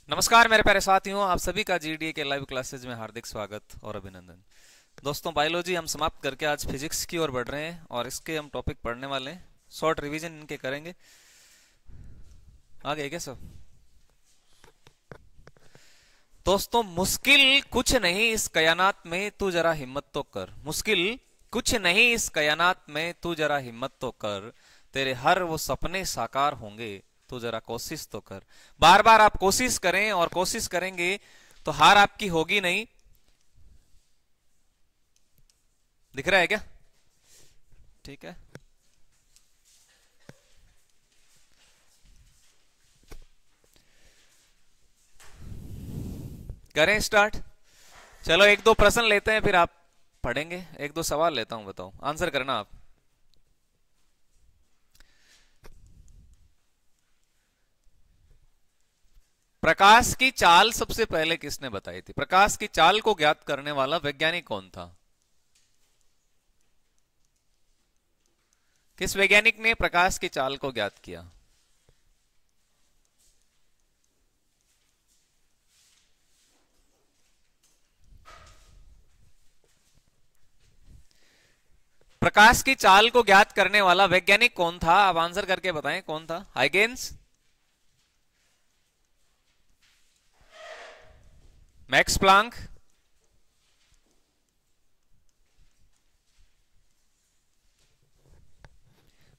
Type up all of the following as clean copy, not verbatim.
नमस्कार मेरे प्यारे साथियों, आप सभी का जीडीए के लाइव क्लासेज में हार्दिक स्वागत और अभिनंदन। दोस्तों, बायोलॉजी हम समाप्त करके आज फिजिक्स की ओर बढ़ रहे हैं और इसके हम टॉपिक पढ़ने वाले हैं। शॉर्ट रिवीजन इनके करेंगे। आ गए क्या सब? दोस्तों, मुश्किल कुछ नहीं इस कयानात में, तू जरा हिम्मत तो कर। मुश्किल कुछ नहीं इस कयानात में, तू जरा हिम्मत तो कर। तेरे हर वो सपने साकार होंगे, तू जरा कोशिश तो कर। बार बार आप कोशिश करें और कोशिश करेंगे तो हार आपकी होगी नहीं। दिख रहा है क्या? ठीक है, करें स्टार्ट। चलो एक दो प्रश्न लेते हैं, फिर आप पढ़ेंगे। एक दो सवाल लेता हूं, बताओ, आंसर करना आप। प्रकाश की चाल सबसे पहले किसने बताई थी? प्रकाश की चाल को ज्ञात करने वाला वैज्ञानिक कौन था? किस वैज्ञानिक ने प्रकाश की चाल को ज्ञात किया? प्रकाश की चाल को ज्ञात करने वाला वैज्ञानिक कौन था? आप आंसर करके बताएं, कौन था? हाइगेन्स, मैक्स प्लांक,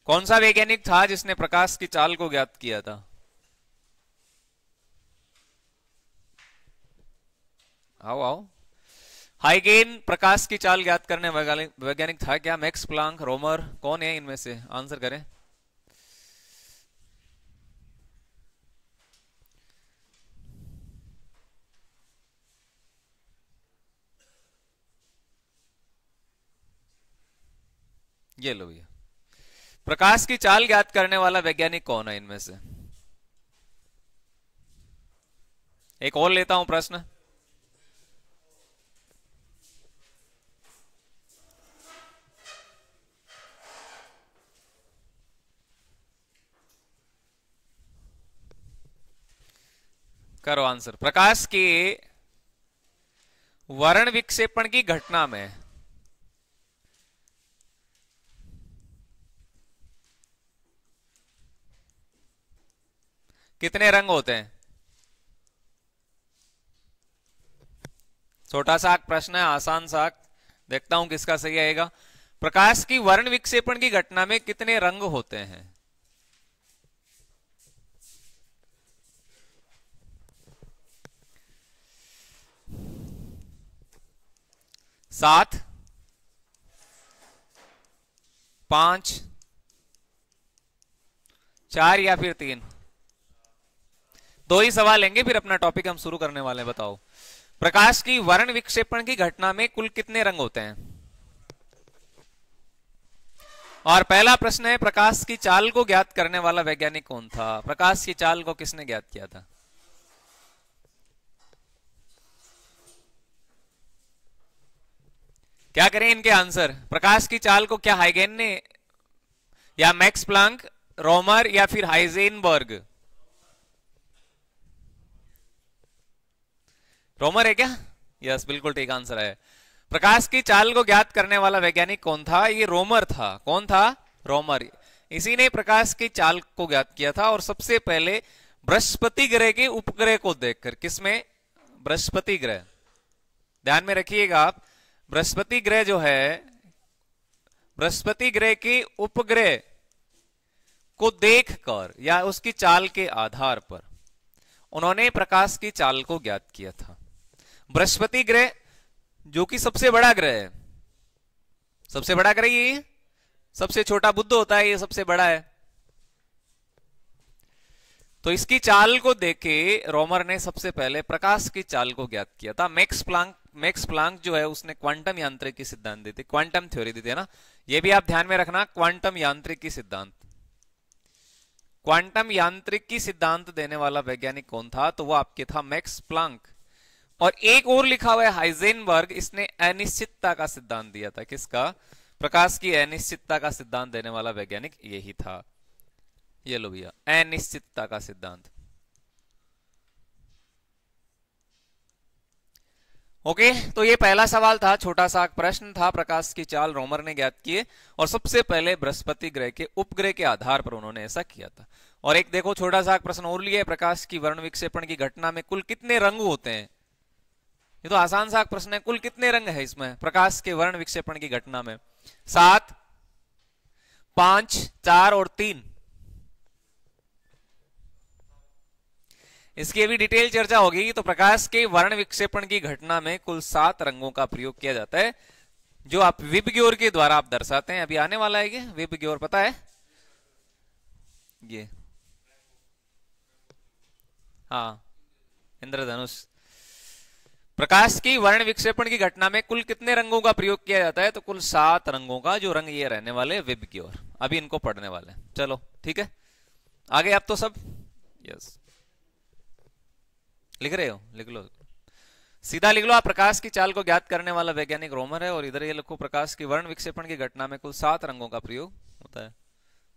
कौन सा वैज्ञानिक था जिसने प्रकाश की चाल को ज्ञात किया था? आओ आओ। हाइगेन प्रकाश की चाल ज्ञात करने वैज्ञानिक था क्या? मैक्स प्लांक, रोमर, कौन है इनमें से? आंसर करें। ये लो भैया, प्रकाश की चाल ज्ञात करने वाला वैज्ञानिक कौन है इनमें से? एक और लेता हूं प्रश्न। करो आंसर। प्रकाश के वर्ण विक्षेपण की घटना में कितने रंग होते हैं? छोटा सा प्रश्न है, आसान सा। देखता हूं किसका सही आएगा। प्रकाश की वर्ण विक्षेपण की घटना में कितने रंग होते हैं? 7, 5, 4 या फिर 3? दो ही सवाल लेंगे, फिर अपना टॉपिक हम शुरू करने वाले हैं। बताओ, प्रकाश की वर्ण विक्षेपण की घटना में कुल कितने रंग होते हैं? और पहला प्रश्न है, प्रकाश की चाल को ज्ञात करने वाला वैज्ञानिक कौन था? प्रकाश की चाल को किसने ज्ञात किया था? क्या करें इनके आंसर? प्रकाश की चाल को क्या हाइगेन ने, या मैक्स प्लांक, रोमर, या फिर हाइजेनबर्ग? रोमर है क्या? यस, बिल्कुल ठीक आंसर है। प्रकाश की चाल को ज्ञात करने वाला वैज्ञानिक कौन था? ये रोमर था। कौन था? रोमर। इसी ने प्रकाश की चाल को ज्ञात किया था, और सबसे पहले बृहस्पति ग्रह के उपग्रह को देखकर। किसमें? बृहस्पति ग्रह। ध्यान में रखिएगा आप, बृहस्पति ग्रह जो है, बृहस्पति ग्रह के उपग्रह को देखकर या उसकी चाल के आधार पर उन्होंने प्रकाश की चाल को ज्ञात किया था। बृहस्पति ग्रह जो कि सबसे बड़ा ग्रह है, सबसे बड़ा ग्रह ये, सबसे छोटा बुध होता है, ये सबसे बड़ा है। तो इसकी चाल को देखे रोमर ने सबसे पहले प्रकाश की चाल को ज्ञात किया था। मैक्स प्लांक जो है, उसने क्वांटम यांत्रिकी सिद्धांत दी थी, क्वांटम थ्योरी दी थी ना। ये भी आप ध्यान में रखना, क्वांटम यांत्रिकी सिद्धांत। क्वांटम यांत्रिकी सिद्धांत देने वाला वैज्ञानिक कौन था? तो वो आपके था मैक्स प्लांक। और एक और लिखा हुआ है हाइजेनबर्ग, इसने अनिश्चितता का सिद्धांत दिया था। किसका? प्रकाश की अनिश्चितता का सिद्धांत देने वाला वैज्ञानिक यही था। ये लो भैया, अनिश्चितता का सिद्धांत। ओके, तो ये पहला सवाल था, छोटा सा प्रश्न था। प्रकाश की चाल रोमर ने ज्ञात किए और सबसे पहले बृहस्पति ग्रह के उपग्रह के आधार पर उन्होंने ऐसा किया था। और एक देखो छोटा सा प्रश्न और लिया है, प्रकाश की वर्ण विक्षेपण की घटना में कुल कितने रंग होते हैं? ये तो आसान सा प्रश्न है। कुल कितने रंग है इसमें प्रकाश के वर्ण विक्षेपण की घटना में? 7, 5, 4 और 3। इसकी अभी डिटेल चर्चा होगी। तो प्रकाश के वर्ण विक्षेपण की घटना में कुल 7 रंगों का प्रयोग किया जाता है, जो आप विबग्योर के द्वारा आप दर्शाते हैं। अभी आने वाला है ये विबग्योर, पता है ये? हाँ, इंद्रधनुष। प्रकाश की वर्ण विक्षेपण की घटना में कुल कितने रंगों का प्रयोग किया जाता है? तो कुल 7 रंगों का, जो रंग ये रहने वाले विबग्योर। अभी इनको पढ़ने वाले हैं। चलो ठीक है, आगे आप तो सब यस लिख रहे हो, लिख लो, सीधा लिख लो आप। प्रकाश की चाल को ज्ञात करने वाला वैज्ञानिक रोमर है। और इधर ये लिखो, प्रकाश की वर्ण विक्षेपण की घटना में कुल 7 रंगों का प्रयोग होता है।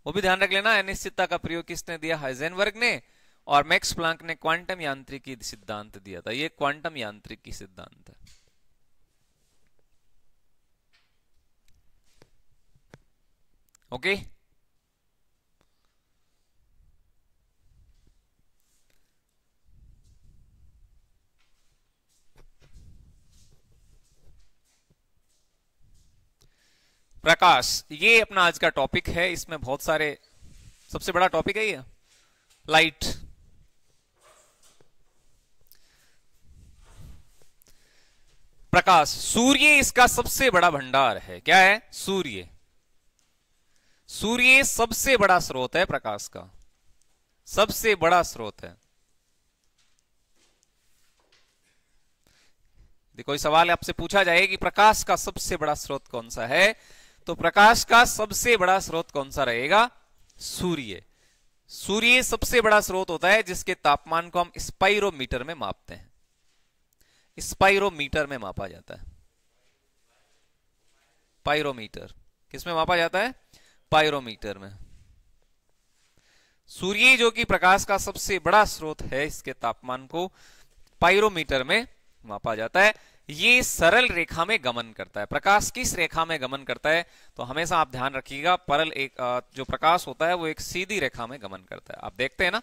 वो भी ध्यान रख लेना, अनिश्चितता का प्रयोग किसने दिया? हाइजेनबर्ग ने। और मैक्स प्लांक ने क्वांटम यांत्रिकी सिद्धांत दिया था। ये क्वांटम यांत्रिकी सिद्धांत है। ओके, प्रकाश, ये अपना आज का टॉपिक है। इसमें बहुत सारे, सबसे बड़ा टॉपिक है ये लाइट। प्रकाश, सूर्य इसका सबसे बड़ा भंडार है। क्या है? सूर्य। सूर्य सबसे बड़ा स्रोत है प्रकाश का, सबसे बड़ा स्रोत है। कोई सवाल आपसे पूछा जाए कि प्रकाश का सबसे बड़ा स्रोत कौन सा है, तो प्रकाश का सबसे बड़ा स्रोत कौन सा रहेगा? सूर्य। सूर्य सबसे बड़ा स्रोत होता है जिसके तापमान को हम स्पाइरोमीटर में मापते हैं। स्पाइरोमीटर में मापा जाता है। पायरोमीटर किसमें मापा जाता है? पायरोमीटर में। सूर्य जो कि प्रकाश का सबसे बड़ा स्रोत है, इसके तापमान को पायरोमीटर में मापा जाता है। ये सरल रेखा में गमन करता है। प्रकाश किस रेखा में गमन करता है? तो हमेशा आप ध्यान रखिएगा, परल एक जो प्रकाश होता है वो एक सीधी रेखा में गमन करता है। आप देखते हैं ना,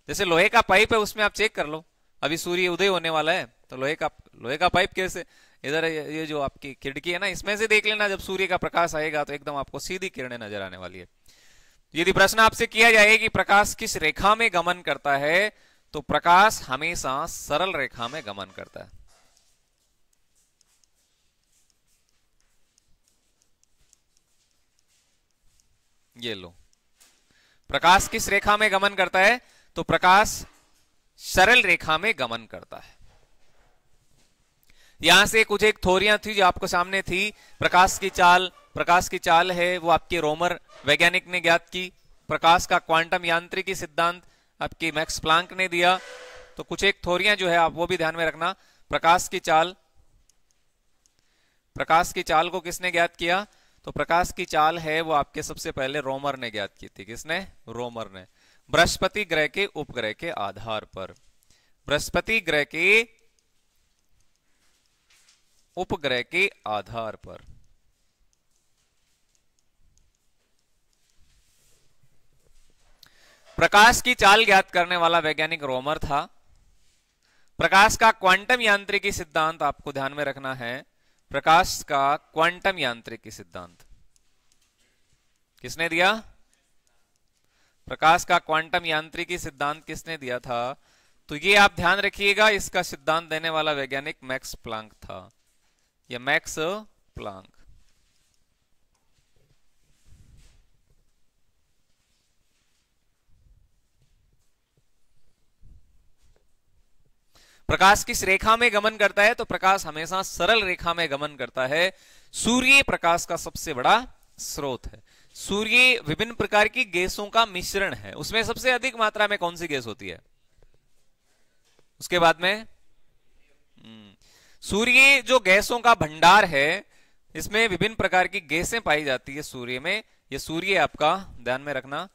जैसे लोहे का पाइप है, उसमें आप चेक कर लो, अभी सूर्य उदय होने वाला है, तो लोहे का पाइप कैसे, इधर ये जो आपकी खिड़की है ना, इसमें से देख लेना, जब सूर्य का प्रकाश आएगा तो एकदम आपको सीधी किरणें नजर आने वाली है। यदि प्रश्न आपसे किया जाए कि प्रकाश किस रेखा में गमन करता है, तो प्रकाश हमेशा सरल रेखा में गमन करता है। ये लो, प्रकाश किस रेखा में गमन करता है? तो प्रकाश सरल रेखा में गमन करता है। यहां से कुछ एक थ्योरियां थी जो आपको सामने थी। प्रकाश की चाल है वो आपके रोमर वैज्ञानिक ने ज्ञात की। प्रकाश का क्वांटम यांत्रिकी सिद्धांत आपकी मैक्स प्लांक ने दिया। तो कुछ एक थ्योरियां जो है आप वो भी ध्यान में रखना। प्रकाश की चाल को किसने ज्ञात किया? तो प्रकाश की चाल है वो आपके सबसे पहले रोमर ने ज्ञात की थी। किसने? रोमर ने। बृहस्पति ग्रह के उपग्रह के आधार पर। बृहस्पति ग्रह के उपग्रह के आधार पर। प्रकाश की चाल ज्ञात करने वाला वैज्ञानिक रोमर था। प्रकाश का क्वांटम यांत्रिकी सिद्धांत आपको ध्यान में रखना है। प्रकाश का क्वांटम यांत्रिकी सिद्धांत किसने दिया? प्रकाश का क्वांटम यांत्रिकी सिद्धांत किसने दिया था? तो ये आप ध्यान रखिएगा, इसका सिद्धांत देने वाला वैज्ञानिक मैक्स प्लांक था। यह मैक्स प्लांक। प्रकाश किस रेखा में गमन करता है? तो प्रकाश हमेशा सरल रेखा में गमन करता है। सूर्य प्रकाश का सबसे बड़ा स्रोत है। सूर्य विभिन्न प्रकार की गैसों का मिश्रण है। उसमें सबसे अधिक मात्रा में कौन सी गैस होती है? उसके बाद में सूर्य जो गैसों का भंडार है, इसमें विभिन्न प्रकार की गैसें पाई जाती है सूर्य में। ये सूर्य आपका ध्यान में रखना,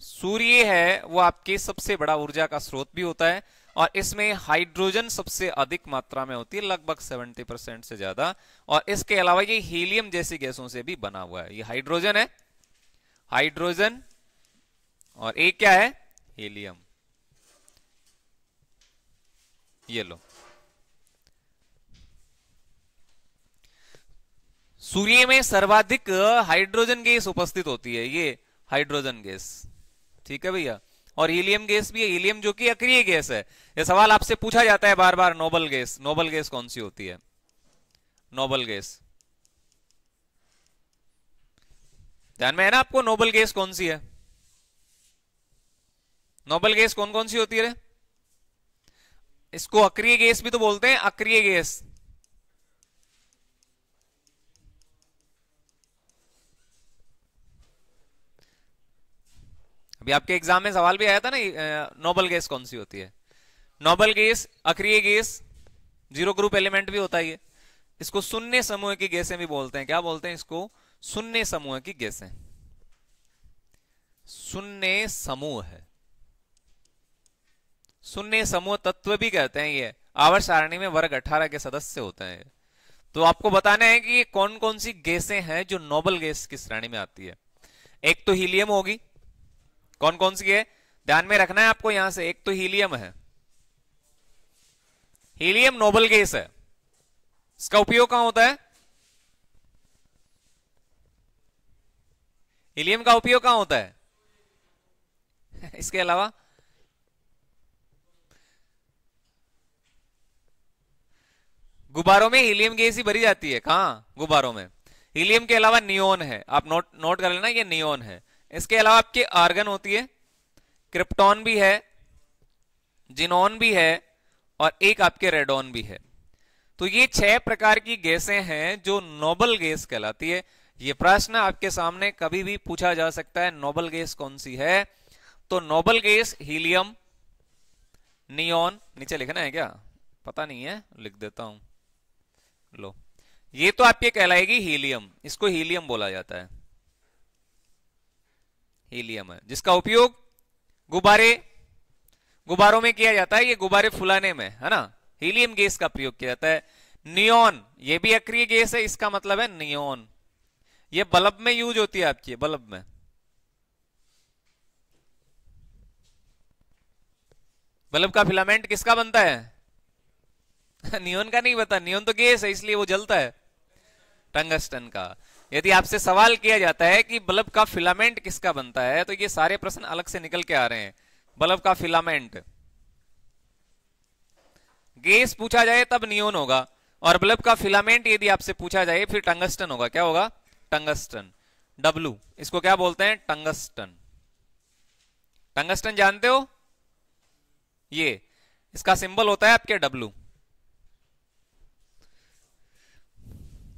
सूर्य है वो आपके सबसे बड़ा ऊर्जा का स्रोत भी होता है। और इसमें हाइड्रोजन सबसे अधिक मात्रा में होती है, लगभग 70% से ज्यादा। और इसके अलावा ये हीलियम जैसी गैसों से भी बना हुआ है। ये हाइड्रोजन है, हाइड्रोजन, और एक क्या है, हीलियम। ये लो, सूर्य में सर्वाधिक हाइड्रोजन गैस उपस्थित होती है, ये हाइड्रोजन गैस, ठीक है भैया। और हीलियम गैस भी है, हीलियम जो कि अक्रिय गैस है। ये सवाल आपसे पूछा जाता है बार बार, नोबल गैस, नोबल गैस कौन सी होती है, नोबल गैस ध्यान में है ना आपको, नोबल गैस कौन सी है, नोबल गैस कौन कौन सी होती है रे? इसको अक्रिय गैस भी तो बोलते हैं, अक्रिय गैस। अभी आपके एग्जाम में सवाल भी आया था ना, नोबल गैस कौन सी होती है। नोबल गैस, अक्रिय गैस, जीरो ग्रुप एलिमेंट भी होता है ये। इसको शून्य समूह की गैसें भी बोलते हैं। क्या बोलते हैं इसको? शून्य समूह की गैसें, शून्य समूह है, शून्य समूह तत्व भी कहते हैं। ये आवर्त सारणी में वर्ग 18 के सदस्य होते हैं। तो आपको बताना है कि ये कौन कौन सी गैसें हैं जो नोबल गैस की श्रेणी में आती है। एक तो हीलियम होगी, कौन कौन सी है ध्यान में रखना है आपको यहां से। एक तो हीलियम है, हीलियम नोबल गैस है। इसका उपयोग कहां होता है? हीलियम का उपयोग कहां होता है? इसके अलावा गुब्बारों में हीलियम गैस ही भरी जाती है। कहां? गुब्बारों में। हीलियम के अलावा नियोन है, आप नोट कर लेना, ये नियोन है। इसके अलावा आपके आर्गन होती है, क्रिप्टॉन भी है, जिनोन भी है, और एक आपके रेडॉन भी है। तो ये 6 प्रकार की गैसें हैं जो नोबल गैस कहलाती है। ये प्रश्न आपके सामने कभी भी पूछा जा सकता है, नोबल गैस कौन सी है? तो नोबल गैस हीलियम, नियोन, नीचे लिखना है क्या? पता नहीं है, लिख देता हूं, लो। ये तो आपके कहलाएगी हीलियम, इसको हीलियम बोला जाता है, हीलियम है, जिसका उपयोग गुब्बारों में किया जाता है। ये गुब्बारे फुलाने में, है ना, हीलियम गैस का प्रयोग किया जाता है। नियोन, ये भी अक्रिय गैस है, इसका मतलब है नियोन। ये बल्ब में यूज होती है आपकी, बल्ब में। बल्ब का फिलामेंट किसका बनता है? नियोन का नहीं बता, नियोन तो गैस है इसलिए वो जलता है, टंगस्टन का। यदि आपसे सवाल किया जाता है कि बल्ब का फिलामेंट किसका बनता है, तो ये सारे प्रश्न अलग से निकल के आ रहे हैं। बल्ब का फिलामेंट, गैस पूछा जाए तब नियोन होगा, और बल्ब का फिलामेंट यदि आपसे पूछा जाए फिर टंगस्टन होगा। क्या होगा? टंगस्टन, डब्लू, इसको क्या बोलते हैं? टंगस्टन। टंगस्टन जानते हो? ये इसका सिंबल होता है आपके डब्लू।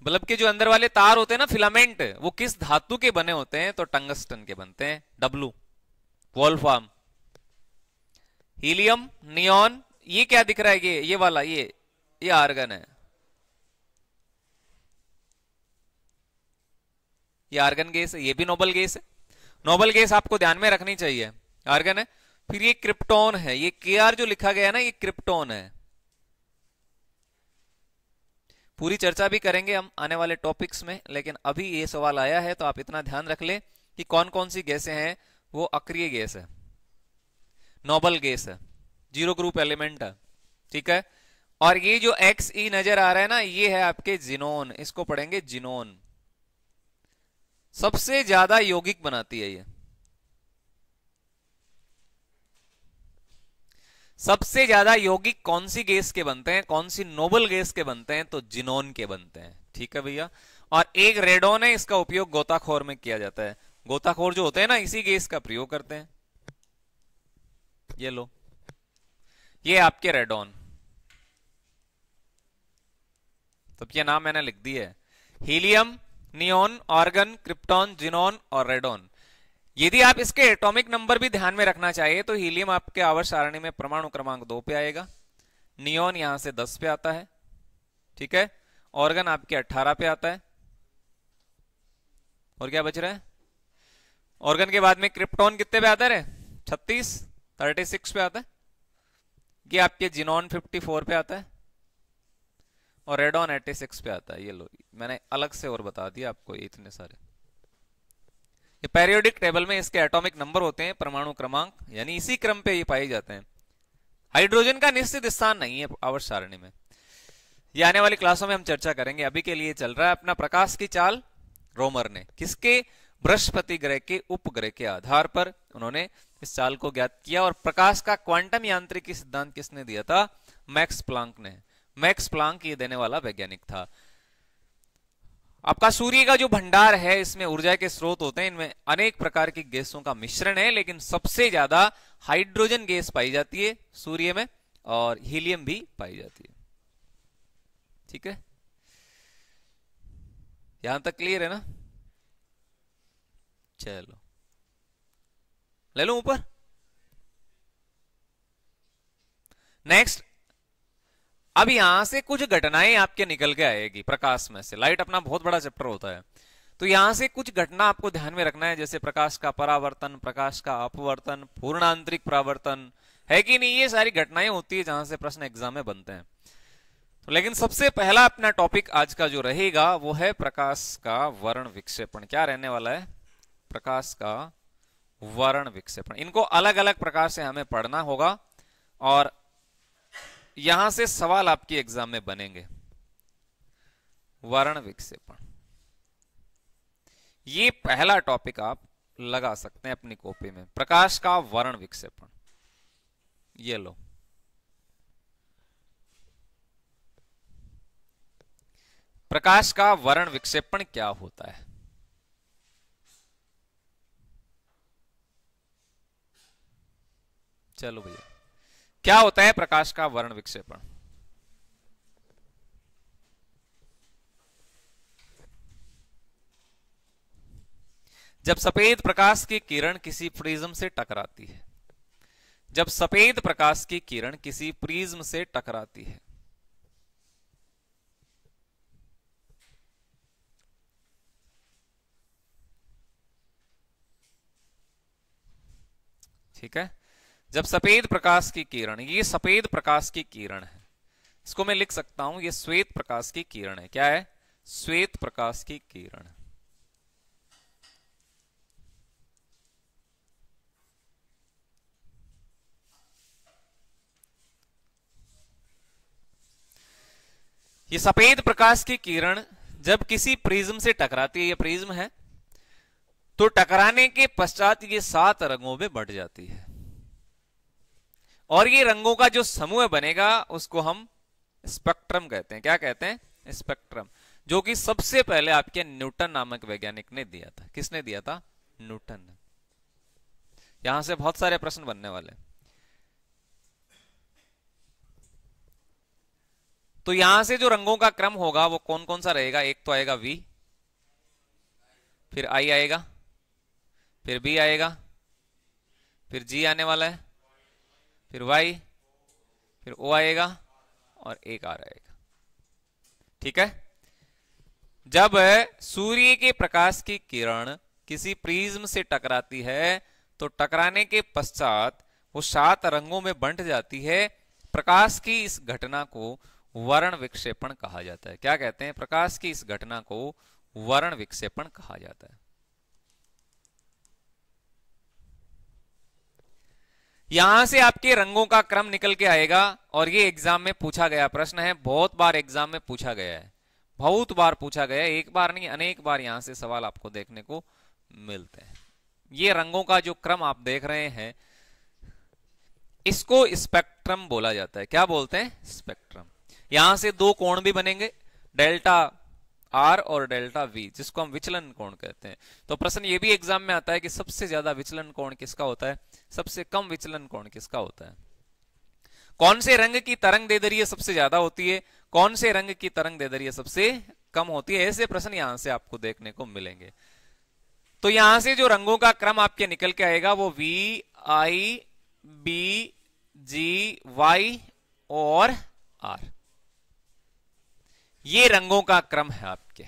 बल्ब के जो अंदर वाले तार होते हैं ना, फिलामेंट, वो किस धातु के बने होते हैं? तो टंगस्टन के बनते हैं, डब्लू, वोल्फ्राम। हीलियम, नियोन, ये क्या दिख रहा है? ये वाला, ये आर्गन है, ये आर्गन गैस है, ये भी नोबल गैस है। नोबल गैस आपको ध्यान में रखनी चाहिए, आर्गन है। फिर ये क्रिप्टॉन है, ये Kr जो लिखा गया है ना, ये क्रिप्टॉन है। पूरी चर्चा भी करेंगे हम आने वाले टॉपिक्स में, लेकिन अभी ये सवाल आया है तो आप इतना ध्यान रख ले कि कौन कौन सी गैसें हैं। वो अक्रिय गैस है, नोबल गैस है, जीरो ग्रुप एलिमेंट है, ठीक है। और ये जो XE नजर आ रहा है ना, ये है आपके जिनोन, इसको पढ़ेंगे जिनोन। सबसे ज्यादा यौगिक बनाती है ये, सबसे ज्यादा यौगिक कौन सी गैस के बनते हैं, कौन सी नोबल गैस के बनते हैं? तो जिनोन के बनते हैं, ठीक है भैया। और एक रेडॉन है, इसका उपयोग गोताखोर में किया जाता है। गोताखोर जो होते हैं ना, इसी गैस का प्रयोग करते हैं। ये लो, ये आपके रेडॉन, तो ये नाम मैंने लिख दिया है, helium, neon, argon, krypton, xenon और रेडॉन। यदि आप इसके एटॉमिक नंबर भी ध्यान में रखना चाहिए तो हीलियम आपके आवर्त सारणी में परमाणु क्रमांक 2 पे आएगा, नियोन यहां से 10 पे आता है, ठीक है। ऑर्गन आपके 18 पे आता है, और क्या बच रहा है? ऑर्गन के बाद में क्रिप्टॉन कितने पे आता है? 36 पे आता है। ये आपके जिनॉन 54 पे आता है और रेडॉन 86 पे आता है। ये लो, मैंने अलग से और बता दिया आपको ये इतने सारे। ये पेरियोडिक टेबल में इसके एटॉमिक नंबर होते हैं, परमाणु क्रमांक, यानी इसी क्रम पे ये पाए जाते हैं। हाइड्रोजन का निश्चित स्थान नहीं है आवर्त सारणी में। ये आने वाली क्लासों में हम चर्चा करेंगे। अभी के लिए चल रहा है अपना प्रकाश की चाल। रोमर ने किसके? बृहस्पति ग्रह के उपग्रह के आधार पर उन्होंने इस चाल को ज्ञात किया। और प्रकाश का क्वांटम यांत्रिकी सिद्धांत किसने दिया था? मैक्स प्लांक ने। मैक्स प्लांक ये देने वाला वैज्ञानिक था। आपका सूर्य का जो भंडार है, इसमें ऊर्जा के स्रोत होते हैं, इनमें अनेक प्रकार की गैसों का मिश्रण है, लेकिन सबसे ज्यादा हाइड्रोजन गैस पाई जाती है सूर्य में और हीलियम भी पाई जाती है। ठीक है, यहां तक क्लियर है ना? चलो ले लो ऊपर। नेक्स्ट, अब यहां से कुछ घटनाएं आपके निकल के आएगी प्रकाश में से। लाइट अपना बहुत बड़ा चैप्टर होता है, तो यहां से कुछ घटना आपको ध्यान में रखना है, जैसे प्रकाश का परावर्तन, प्रकाश का अपवर्तन, पूर्ण आंतरिक परावर्तन, है कि नहीं? ये सारी घटनाएं होती है जहां से प्रश्न एग्जाम में बनते हैं। तो लेकिन सबसे पहला अपना टॉपिक आज का जो रहेगा वो है प्रकाश का वर्ण विक्षेपण। क्या रहने वाला है? प्रकाश का वर्ण विक्षेपण। इनको अलग अलग प्रकार से हमें पढ़ना होगा और यहां से सवाल आपके एग्जाम में बनेंगे। वर्ण विक्षेपण, ये पहला टॉपिक आप लगा सकते हैं अपनी कॉपी में। प्रकाश का वर्ण विक्षेपण, ये लो। प्रकाश का वर्ण विक्षेपण क्या होता है? चलो भैया, क्या होता है प्रकाश का वर्ण विक्षेपण? जब सफेद प्रकाश की किरण किसी प्रिज्म से टकराती है, जब सफेद प्रकाश की किरण किसी प्रिज्म से टकराती है, ठीक है, जब सफेद प्रकाश की किरण, ये सफेद प्रकाश की किरण है, इसको मैं लिख सकता हूं, ये श्वेत प्रकाश की किरण है। क्या है? श्वेत प्रकाश की किरण। ये सफेद प्रकाश की किरण जब किसी प्रिज्म से टकराती है, ये प्रिज्म है, तो टकराने के पश्चात ये 7 रंगों में बढ़ जाती है और ये रंगों का जो समूह बनेगा उसको हम स्पेक्ट्रम कहते हैं। क्या कहते हैं? स्पेक्ट्रम, जो कि सबसे पहले आपके न्यूटन नामक वैज्ञानिक ने दिया था। किसने दिया था? न्यूटन ने। यहां से बहुत सारे प्रश्न बनने वाले। तो यहां से जो रंगों का क्रम होगा वो कौन कौन सा रहेगा? एक तो आएगा V, फिर I आएगा, फिर B आएगा, फिर G आने वाला है, फिर Y, फिर O आएगा और एक R आएगा। ठीक है, जब सूर्य के प्रकाश की किरण किसी प्रिज्म से टकराती है तो टकराने के पश्चात वो 7 रंगों में बंट जाती है। प्रकाश की इस घटना को वर्ण विक्षेपण कहा जाता है। क्या कहते हैं? प्रकाश की इस घटना को वर्ण विक्षेपण कहा जाता है। यहां से आपके रंगों का क्रम निकल के आएगा और ये एग्जाम में पूछा गया प्रश्न है, बहुत बार एग्जाम में पूछा गया है, बहुत बार पूछा गया है, एक बार नहीं अनेक बार यहां से सवाल आपको देखने को मिलते हैं। ये रंगों का जो क्रम आप देख रहे हैं इसको स्पेक्ट्रम बोला जाता है। क्या बोलते हैं? स्पेक्ट्रम। यहां से 2 कोण भी बनेंगे, डेल्टा R और डेल्टा V, जिसको हम विचलन कोण कहते हैं। तो प्रश्न ये भी एग्जाम में आता है कि सबसे ज्यादा विचलन कोण किसका होता है, सबसे कम विचलन कोण किसका होता है, कौन से रंग की तरंग दैर्ध्य सबसे ज्यादा होती है, कौन से रंग की तरंग दैर्ध्य सबसे कम होती है। ऐसे प्रश्न यहां से आपको देखने को मिलेंगे। तो यहां से जो रंगों का क्रम आपके निकल के आएगा वो V, I, B, G, Y और R, ये रंगों का क्रम है आपके।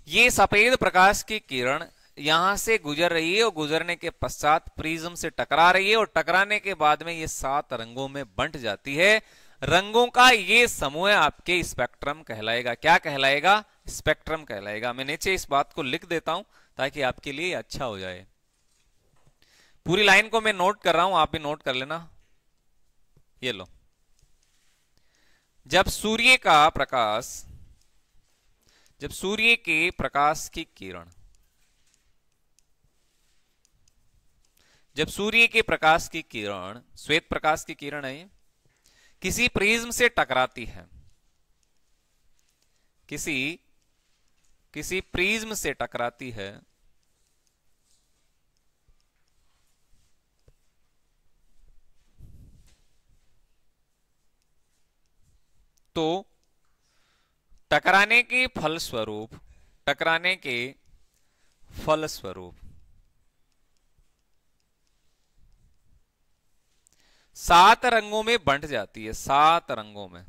ये सफेद प्रकाश की किरण यहां से गुजर रही है और गुजरने के पश्चात प्रिज्म से टकरा रही है और टकराने के बाद में ये 7 रंगों में बंट जाती है। रंगों का ये समूह आपके स्पेक्ट्रम कहलाएगा। क्या कहलाएगा? स्पेक्ट्रम कहलाएगा। मैं नीचे इस बात को लिख देता हूं ताकि आपके लिए अच्छा हो जाए। पूरी लाइन को मैं नोट कर रहा हूं, आप भी नोट कर लेना। ये लो, जब सूर्य के प्रकाश की किरण, जब सूर्य के प्रकाश की किरण, श्वेत प्रकाश की किरण है, किसी प्रिज्म से टकराती है, किसी प्रिज्म से टकराती है, तो टकराने के फलस्वरूप 7 रंगों में बंट जाती है। 7 रंगों में,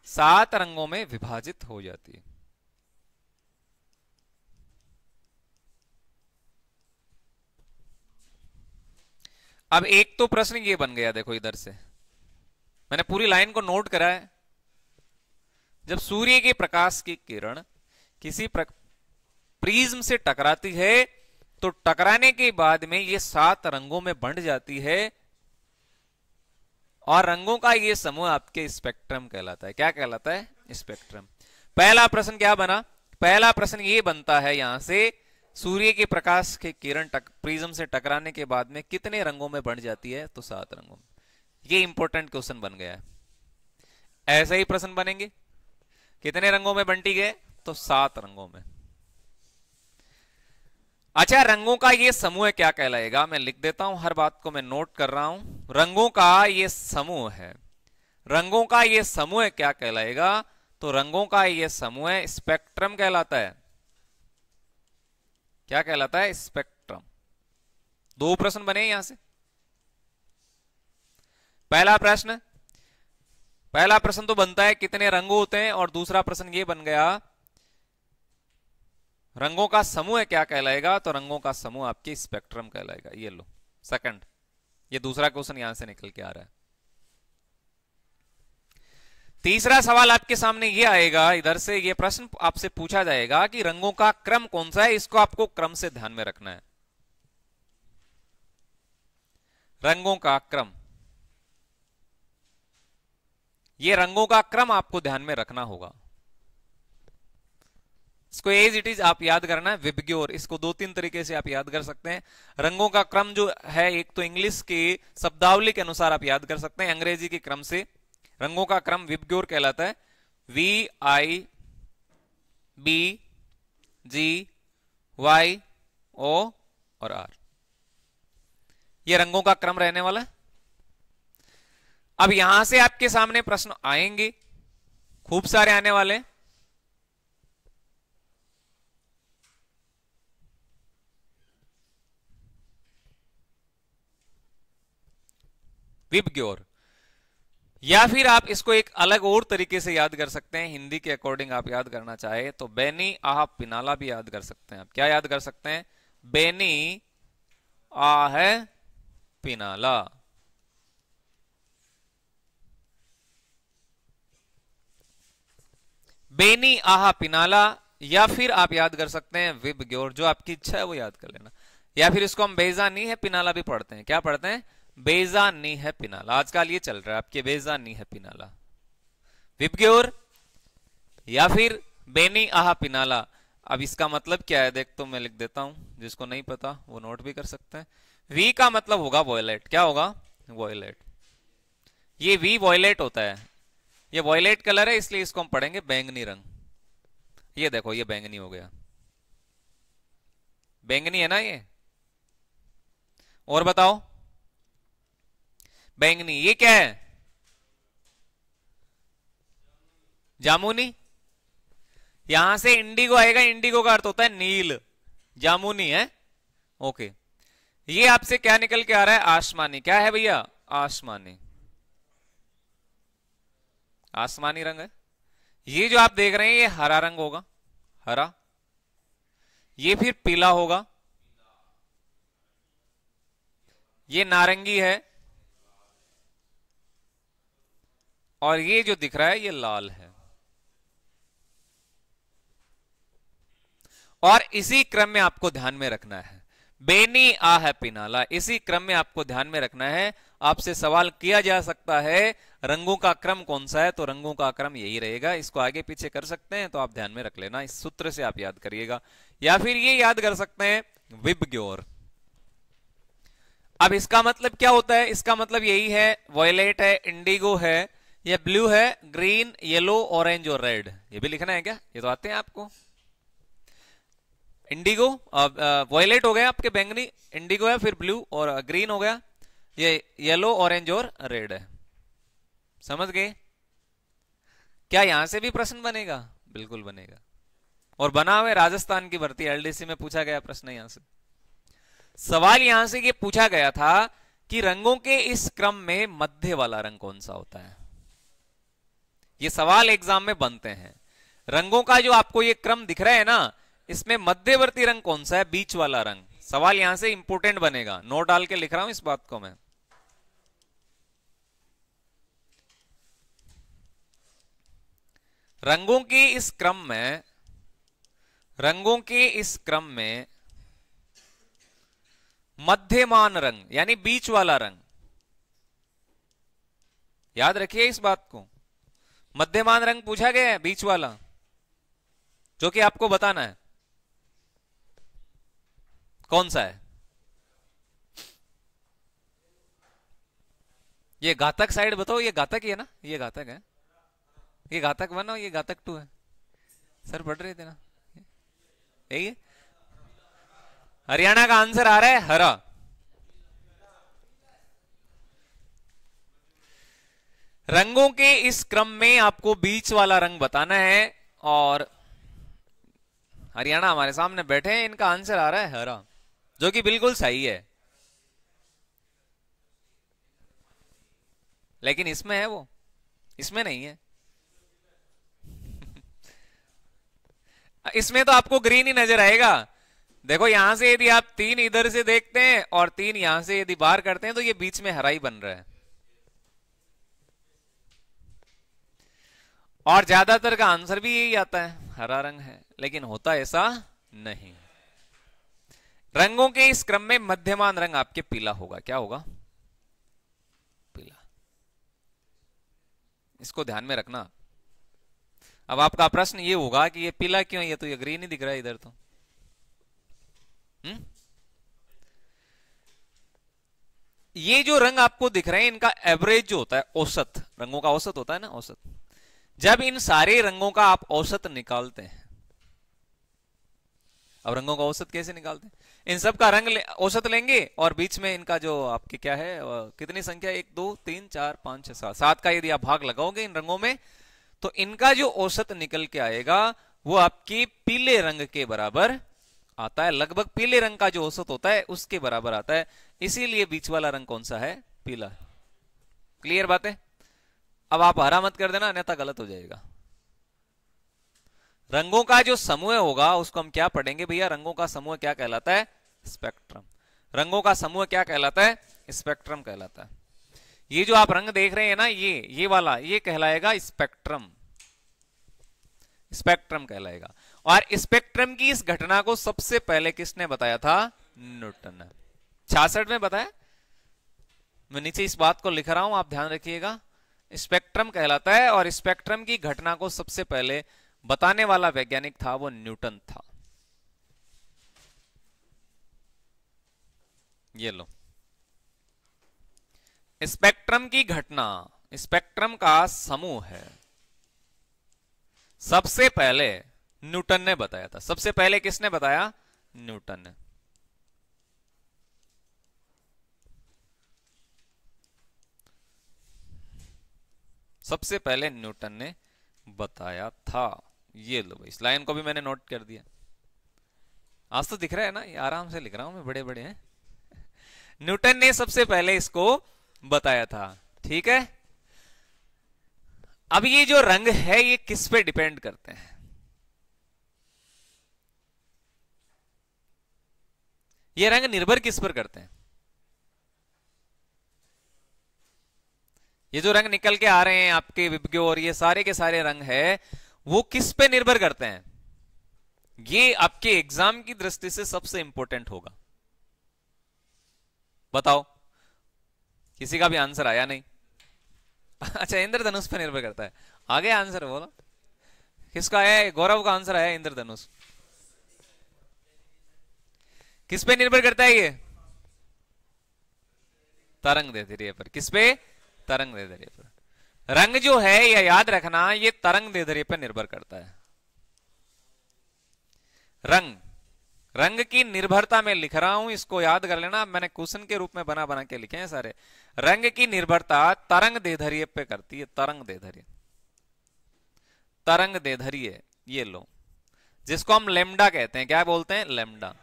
7 रंगों में विभाजित हो जाती है। अब एक तो प्रश्न ये बन गया, देखो इधर से मैंने पूरी लाइन को नोट करा है। जब सूर्य के प्रकाश की किरण किसी प्रिज्म से टकराती है तो टकराने के बाद में ये 7 रंगों में बंट जाती है और रंगों का ये समूह आपके स्पेक्ट्रम कहलाता है। क्या कहलाता है? स्पेक्ट्रम। पहला प्रश्न क्या बना? पहला प्रश्न ये बनता है यहां से, सूर्य के प्रकाश की किरण प्रिज्म से टकराने के बाद में कितने रंगों में बंट जाती है? तो 7 रंगों में। ये इंपॉर्टेंट क्वेश्चन बन गया है। ऐसे ही प्रश्न बनेंगे, कितने रंगों में बंटी गए? तो 7 रंगों में। अच्छा, रंगों का ये समूह क्या कहलाएगा? मैं लिख देता हूं, हर बात को मैं नोट कर रहा हूं। रंगों का ये समूह है, रंगों का ये समूह क्या कहलाएगा? तो रंगों का ये समूह स्पेक्ट्रम कहलाता है। क्या कहलाता है? स्पेक्ट्रम। 2 प्रश्न बने यहां से। पहला प्रश्न तो बनता है कितने रंग होते हैं, और दूसरा प्रश्न ये बन गया रंगों का समूह क्या कहलाएगा? तो रंगों का समूह आपके स्पेक्ट्रम कहलाएगा। ये लो सेकंड, ये दूसरा क्वेश्चन यहां से निकल के आ रहा है। तीसरा सवाल आपके सामने ये आएगा, इधर से ये प्रश्न आपसे पूछा जाएगा कि रंगों का क्रम कौन सा है। इसको आपको क्रम से ध्यान में रखना है। रंगों का क्रम, ये रंगों का क्रम आपको ध्यान में रखना होगा। इसको एज इट इज आप याद करना है। विबग्योर, इसको 2-3 तरीके से आप याद कर सकते हैं। रंगों का क्रम जो है, एक तो इंग्लिश की शब्दावली के अनुसार आप याद कर सकते हैं, अंग्रेजी के क्रम से। रंगों का क्रम विबग्योर कहलाता है। VIBGYO और R, ये रंगों का क्रम रहने वाला है। अब यहां से आपके सामने प्रश्न आएंगे, खूब सारे आने वाले हैं। विबग्योर, या फिर आप इसको एक अलग और तरीके से याद कर सकते हैं। हिंदी के अकॉर्डिंग आप याद करना चाहे तो बेनी आह पिनाला भी याद कर सकते हैं। आप क्या याद कर सकते हैं? बेनी आह पिनाला। बेनी आह पिनाला, या फिर आप याद कर सकते हैं विबग्योर। जो आपकी इच्छा है वो याद कर लेना। या फिर इसको हम बेजानी है पिनाला भी पढ़ते हैं। क्या पढ़ते हैं? बेजानी है पिनाला। आजकल ये चल रहा है आपके, बेजानी है पिनाला। विबग्योर या फिर बेनी आह पिनाला। अब इसका मतलब क्या है देख तो मैं लिख देता हूं, जिसको नहीं पता वो नोट भी कर सकते हैं। वी का मतलब होगा वॉयलेट। क्या होगा? वॉयलेट। ये वी वॉयलेट होता है, ये वॉयलेट कलर है, इसलिए इसको हम पढ़ेंगे बैंगनी रंग। ये देखो, ये बैंगनी हो गया, बैंगनी है ना ये। और बताओ, बैंगनी। ये क्या है? जामुनी। यहां से इंडिगो आएगा, इंडिगो का अर्थ होता है नील, जामुनी है। ओके, ये आपसे क्या निकल के आ रहा है? आसमानी। क्या है भैया? आसमानी, आसमानी रंग है। ये जो आप देख रहे हैं ये हरा रंग होगा, हरा, ये फिर पीला होगा, ये नारंगी है, और ये जो दिख रहा है ये लाल है। और इसी क्रम में आपको ध्यान में रखना है, बेनी आ है पिनाला, इसी क्रम में आपको ध्यान में रखना है। आपसे सवाल किया जा सकता है रंगों का क्रम कौन सा है, तो रंगों का क्रम यही रहेगा। इसको आगे पीछे कर सकते हैं तो आप ध्यान में रख लेना, इस सूत्र से आप याद करिएगा, या फिर ये याद कर सकते हैं विबग्योर। अब इसका मतलब क्या होता है, इसका मतलब यही है, वॉयलेट है, इंडिगो है, या ब्लू है, ग्रीन, येलो, ऑरेंज और रेड, ये भी लिखना है क्या, ये तो आते हैं आपको। इंडिगो, वॉयलेट हो गया आपके बैंगनी, इंडिगो है, फिर ब्लू और ग्रीन हो गया, ये येलो, ऑरेंज और रेड है। समझ गए? क्या यहां से भी प्रश्न बनेगा? बिल्कुल बनेगा, और बना हुआ राजस्थान की भर्ती एलडीसी में पूछा गया प्रश्न। यहां से सवाल यहां से ये पूछा गया था कि रंगों के इस क्रम में मध्य वाला रंग कौन सा होता है। ये सवाल एग्जाम में बनते हैं। रंगों का जो आपको ये क्रम दिख रहा है ना, इसमें मध्यवर्ती रंग कौन सा है, बीच वाला रंग। सवाल यहां से इंपोर्टेंट बनेगा, नोट डाल के लिख रहा हूं इस बात को मैं। रंगों के इस क्रम में, रंगों के इस क्रम में मध्यमान रंग यानी बीच वाला रंग, याद रखिए इस बात को, मध्यमान रंग पूछा गया है, बीच वाला, जो कि आपको बताना है कौन सा है। ये घातक साइड बताओ, ये घातक ही है ना, ये घातक है, ये घातक 1 और ये घातक 2 है। सर पढ़ रहे थे ना, यही है। हरियाणा का आंसर आ रहा है हरा। रंगों के इस क्रम में आपको बीच वाला रंग बताना है, और हरियाणा हमारे सामने बैठे हैं, इनका आंसर आ रहा है हरा, जो कि बिल्कुल सही है। लेकिन इसमें है वो, इसमें नहीं है। इसमें तो आपको ग्रीन ही नजर आएगा। देखो यहां से यदि आप 3 इधर से देखते हैं और 3 यहां से यदि बाहर करते हैं तो ये बीच में हरा ही बन रहा है। और ज्यादातर का आंसर भी यही आता है, हरा रंग है, लेकिन होता ऐसा नहीं। रंगों के इस क्रम में मध्यमान रंग आपके पीला होगा। क्या होगा? पीला। इसको ध्यान में रखना। अब आपका प्रश्न ये होगा कि ये पीला क्यों, ये तो ये ग्रीन ही दिख रहा है इधर तो। ये जो रंग आपको दिख रहे हैं इनका एवरेज जो होता है, औसत, रंगों का औसत होता है ना, औसत। जब इन सारे रंगों का आप औसत निकालते हैं, अब रंगों का औसत कैसे निकालते हैं, इन सब का रंग औसत लेंगे और बीच में इनका जो आपके क्या है, कितनी संख्या, 1 2 3 4 5 6 7, 7 का यदि आप भाग लगाओगे इन रंगों में, तो इनका जो औसत निकल के आएगा वो आपके पीले रंग के बराबर आता है। लगभग पीले रंग का जो औसत होता है उसके बराबर आता है। इसीलिए बीच वाला रंग कौन सा है? पीला। क्लियर बात है? अब आप हरा मत कर देना, अन्यथा गलत हो जाएगा। रंगों का जो समूह होगा उसको हम क्या पढ़ेंगे भैया? रंगों का समूह क्या कहलाता है? स्पेक्ट्रम। रंगों का समूह क्या कहलाता है? स्पेक्ट्रम कहलाता है। ये जो आप रंग देख रहे हैं ना, ये वाला, ये कहलाएगा स्पेक्ट्रम। स्पेक्ट्रम कहलाएगा। और स्पेक्ट्रम की इस घटना को सबसे पहले किसने बताया था? न्यूटन ने। 66 में बताया। मैं नीचे इस बात को लिख रहा हूं, आप ध्यान रखिएगा। स्पेक्ट्रम कहलाता है, और स्पेक्ट्रम की घटना को सबसे पहले बताने वाला वैज्ञानिक था वो न्यूटन था। ये लो, स्पेक्ट्रम की घटना, स्पेक्ट्रम का समूह है, सबसे पहले न्यूटन ने बताया था। सबसे पहले किसने बताया? न्यूटन ने। सबसे पहले न्यूटन ने बताया था। ये लो, इस लाइन को भी मैंने नोट कर दिया। आज तो दिख रहा है ना, ये आराम से लिख रहा हूं मैं, बड़े बड़े हैं। न्यूटन ने सबसे पहले इसको बताया था। ठीक है, अब ये जो रंग है ये किस पे डिपेंड करते हैं? ये रंग निर्भर किस पर करते हैं? ये जो रंग निकल के आ रहे हैं आपके विबग्यो और ये सारे के सारे रंग है वो किस पे निर्भर करते हैं? ये आपके एग्जाम की दृष्टि से सबसे इंपॉर्टेंट होगा। बताओ, किसी का भी आंसर आया नहीं? अच्छा, इंद्रधनुष पे निर्भर करता है। आगे आंसर बोलो, किसका है? गौरव का आंसर है इंद्रधनुष। किस पे निर्भर करता है ये? तरंग दैर्ध्य पर। किस पे? तरंग दैर्ध्य पर। रंग जो है यह याद रखना, ये तरंग दैर्ध्य पर निर्भर करता है। रंग की निर्भरता में लिख रहा हूं, इसको याद कर लेना। मैंने क्वेश्चन के रूप में बना बना के लिखे हैं सारे। रंग की निर्भरता तरंग दैर्ध्य पे करती है। तरंग दैर्ध्य, तरंग दैर्ध्य, ये लो, जिसको हम लेमडा कहते हैं। क्या बोलते हैं? लेमडा।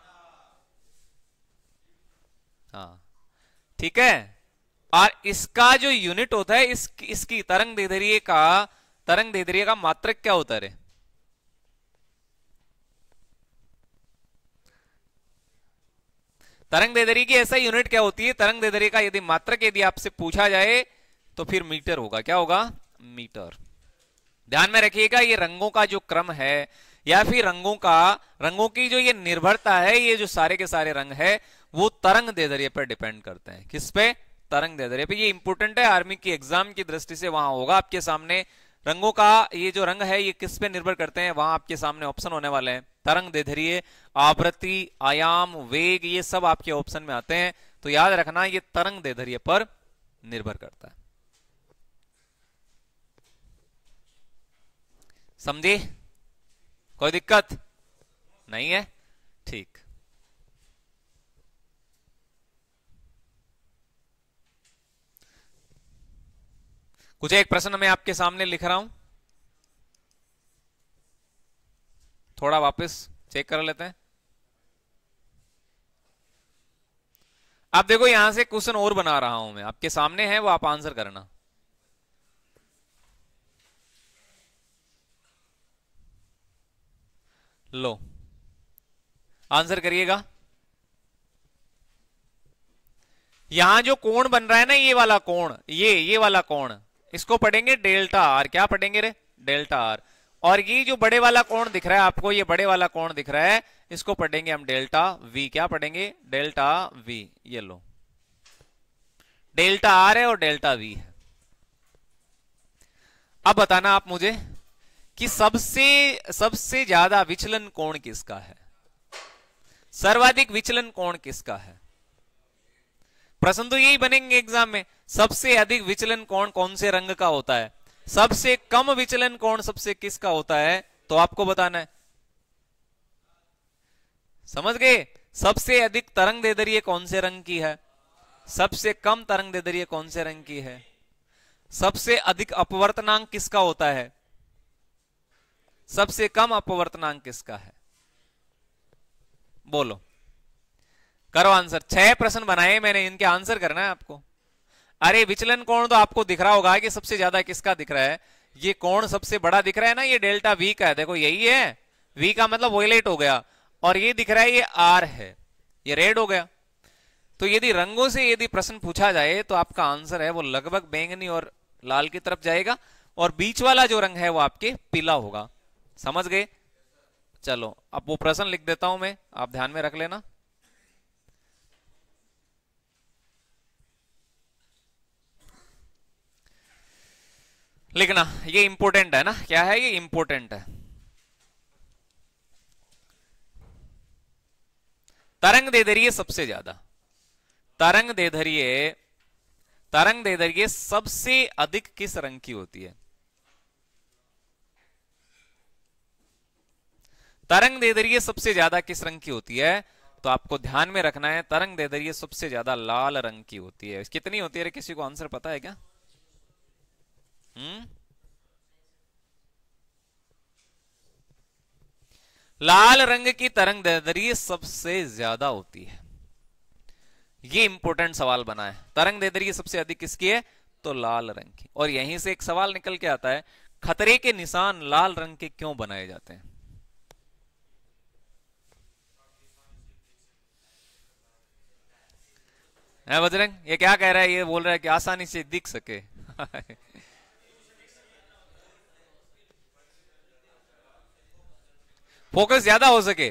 हाँ, ठीक है। और इसका जो यूनिट होता है इसकी तरंग दैर्ध्य का मात्रक क्या होता है? तरंग दैर्ध्य की ऐसा यूनिट क्या होती है? तरंग दैर्ध्य का यदि मात्रक यदि आपसे पूछा जाए तो फिर मीटर होगा। क्या होगा? मीटर। ध्यान में रखिएगा, ये रंगों का जो क्रम है या फिर रंगों की जो ये निर्भरता है, ये जो सारे के सारे रंग है वो तरंग दैर्ध्य पर डिपेंड करते हैं। किस पे? तरंग दैर्ध्य पे। ये इंपॉर्टेंट है, आर्मी की एग्जाम की दृष्टि से वहां होगा आपके सामने। रंगों का ये जो रंग है ये किस पे निर्भर करते हैं, वहां आपके सामने ऑप्शन होने वाले हैं। तरंग दैर्ध्य, आवृत्ति, आयाम, वेग, ये सब आपके ऑप्शन में आते हैं। तो याद रखना ये तरंग दैर्ध्य पर निर्भर करता है। समझे? कोई दिक्कत नहीं है? ठीक। कुछ एक प्रश्न मैं आपके सामने लिख रहा हूं, थोड़ा वापस चेक कर लेते हैं। आप देखो, यहां से क्वेश्चन और बना रहा हूं मैं, आपके सामने है, वो आप आंसर करना। लो, आंसर करिएगा। यहां जो कोण बन रहा है ना, ये वाला कोण, ये वाला कोण, इसको पढ़ेंगे डेल्टा आर। क्या पढ़ेंगे रे? Delta R. और ये जो बड़े वाला कोण दिख रहा है आपको, ये बड़े वाला कोण दिख रहा है, इसको पढ़ेंगे हम डेल्टा वी। क्या पढ़ेंगे? Delta we. ये लो, डेल्टा आर है और डेल्टा वी है। अब बताना आप मुझे कि सबसे ज्यादा विचलन कोण किसका है? सर्वाधिक विचलन कोण किसका है? प्रश्न तो यही बनेंगे एग्जाम में। सबसे अधिक विचलन कोण कौन से रंग का होता है? सबसे कम विचलन कोण सबसे किसका होता है? तो आपको बताना है। समझ गए? सबसे अधिक तरंग दैर्ध्य कौन से रंग की है? सबसे कम तरंग दैर्ध्य कौन से रंग की है? सबसे अधिक अपवर्तनांक किसका होता है? सबसे कम अपवर्तनांक किसका है? बोलो, करो आंसर। 6 प्रश्न बनाए मैंने, इनके आंसर करना है आपको। अरे विचलन कोण तो आपको दिख रहा होगा कि सबसे ज्यादा किसका दिख रहा है। ये कोण सबसे बड़ा दिख रहा है ना, ये डेल्टा वी का है। देखो यही है, वी का मतलब वॉयलेट हो गया, और ये दिख रहा है ये आर है, ये रेड हो गया। तो यदि रंगों से यदि प्रश्न पूछा जाए तो आपका आंसर है वो लगभग बैंगनी और लाल की तरफ जाएगा, और बीच वाला जो रंग है वो आपके पीला होगा। समझ गए? चलो अब वो प्रश्न लिख देता हूं मैं, आप ध्यान में रख लेना। लिखना, ये इंपॉर्टेंट है ना। क्या है ये? इंपॉर्टेंट है। तरंग दैर्ध्य सबसे ज्यादा, तरंग दैर्ध्य सबसे अधिक किस रंग की होती है? तरंग दैर्ध्य सबसे ज्यादा किस रंग की होती है? तो आपको ध्यान में रखना है, तरंग दैर्ध्य सबसे ज्यादा लाल रंग की होती है। कितनी होती है? किसी को आंसर पता है क्या? लाल रंग की तरंग दैर्ध्य सबसे ज्यादा होती है। ये इंपॉर्टेंट सवाल बना है। तरंग दैर्ध्य सबसे अधिक किसकी है? तो लाल रंग की। और यहीं से एक सवाल निकल के आता है, खतरे के निशान लाल रंग के क्यों बनाए जाते हैं? है बजरंग, ये क्या कह रहा है? ये बोल रहा है कि आसानी से दिख सके। फोकस ज्यादा हो सके।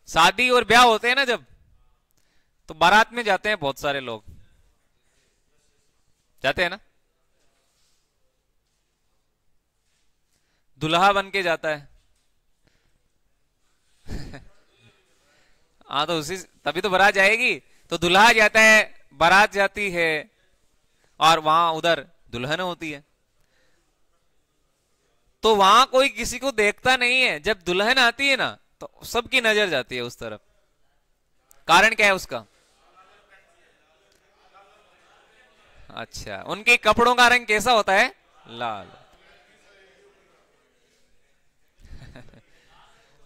शादी और ब्याह होते हैं ना जब, तो बारात में जाते हैं बहुत सारे लोग, जाते हैं ना, दुल्हा बन के जाता है। हाँ, तो उसी तभी तो बारात जाएगी। तो दुल्हा जाता है, बारात जाती है, और वहां उधर दुल्हन होती है। तो वहां कोई किसी को देखता नहीं है, जब दुल्हन आती है ना तो सबकी नजर जाती है उस तरफ। कारण क्या है उसका? अच्छा, उनके कपड़ों का रंग कैसा होता है? लाल।